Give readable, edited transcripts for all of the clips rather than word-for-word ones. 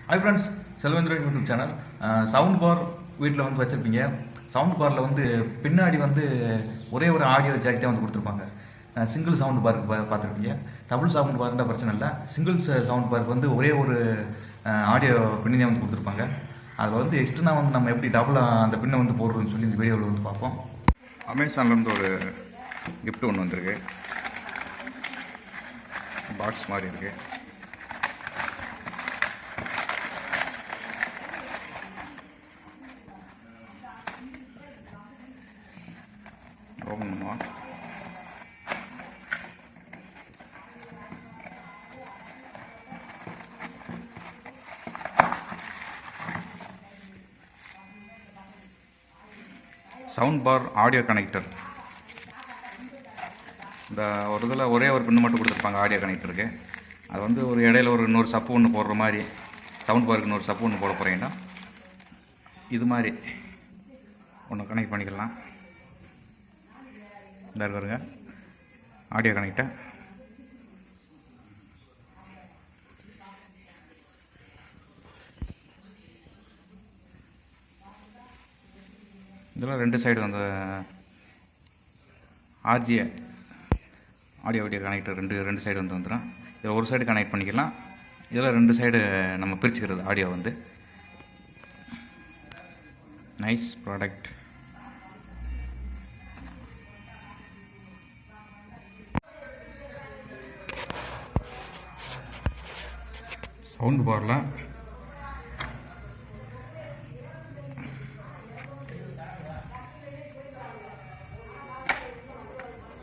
Hi friends, Selvendran YouTube channel. Sound bar வீட்டில் வந்து வச்சுருப்பீங்க. சவுண்ட் பாரில் வந்து பின்னாடி வந்து ஒரே ஒரு ஆடியோ ஜாக் தான் வந்து கொடுத்துருப்பாங்க. சிங்கிள் சவுண்ட் பாருக்கு பார்த்துருப்பீங்க. டபுள் சவுண்ட் பாருன்ற பிரச்சனை இல்லை. சிங்கிள் சவுண்ட் பாருக்கு வந்து ஒரே ஒரு ஆடியோ பின்னே வந்து கொடுத்துருப்பாங்க. அதில் வந்து எக்ஸ்ட்ரா வந்து நம்ம எப்படி டபுளாக அந்த பின்னை வந்து போடுறோம்னு சொல்லி இந்த வீடியோவில் வந்து பார்ப்போம். அமேசான்லேருந்து ஒரு கிஃப்ட் ஒன்று வந்திருக்கு. பாக்ஸ் மாதிரி இருக்குது. ஓப்பன் பண்ணுவோம். Sound bar audio connector. இந்த ஒரு இதில் ஒரே ஒரு பின்னு மட்டும் கொடுத்துருப்பாங்க ஆடியோ கனெக்டருக்கு. அது வந்து ஒரு இடையில ஒரு இன்னொரு சப்பு ஒன்று போடுற மாதிரி, சவுண்ட் பாருக்கு இன்னொரு சப்பு ஒன்று போட போகிறீங்கன்னா இது மாதிரி ஒன்று கனெக்ட் பண்ணிக்கலாம். இந்த இருக்குங்க ஆடியோ கனெக்டர். இதில் ரெண்டு சைடு அந்த ஆர்ஜிஏ ஆடியோ வீடியோ கனெக்டர் ரெண்டு சைடு வந்து வந்துடும். இதில் ஒரு சைடு கனெக்ட் பண்ணிக்கலாம். இதில் ரெண்டு சைடு நம்ம பிரிச்சுக்கிறது ஆடியோ வந்து. Nice product. சவுண்ட் பாரில்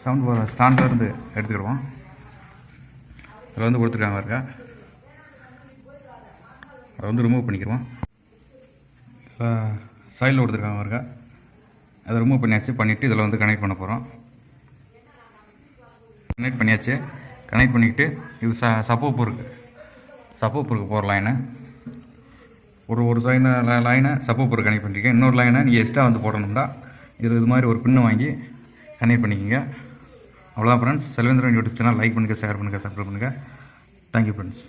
சவுண்ட் பார் ஸ்டாண்ட்லேருந்து எடுத்துக்கிடுவோம். அதில் வந்து கொடுத்துருக்காங்க இருக்கா, அதை வந்து ரிமூவ் பண்ணிக்கிடுவோம். இல்லை சைடில் கொடுத்துருக்காங்க இருக்கா, அதை ரிமூவ் பண்ணிவிட்டு இதில் வந்து கனெக்ட் பண்ண போகிறோம். கனெக்ட் பண்ணியாச்சு. கனெக்ட் பண்ணிக்கிட்டு இது சப்போப்பூருக்கு போகிற லைனை ஒரு லைனை சப்போப்பூருக்கு கனெக்ட் பண்ணியிருக்கேன். இன்னொரு லைனை நீங்கள் எக்ஸ்ட்ரா வந்து போடணும்னா இது மாதிரி ஒரு பின்னை வாங்கி கனெக்ட் பண்ணிக்கோங்க. அவ்வளோதான் friends. Selvendran YouTube channel like பண்ணுங்கள், ஷேர் பண்ணுங்கள், சப்ஸ்கிரைப் பண்ணுங்கள். Thank you friends.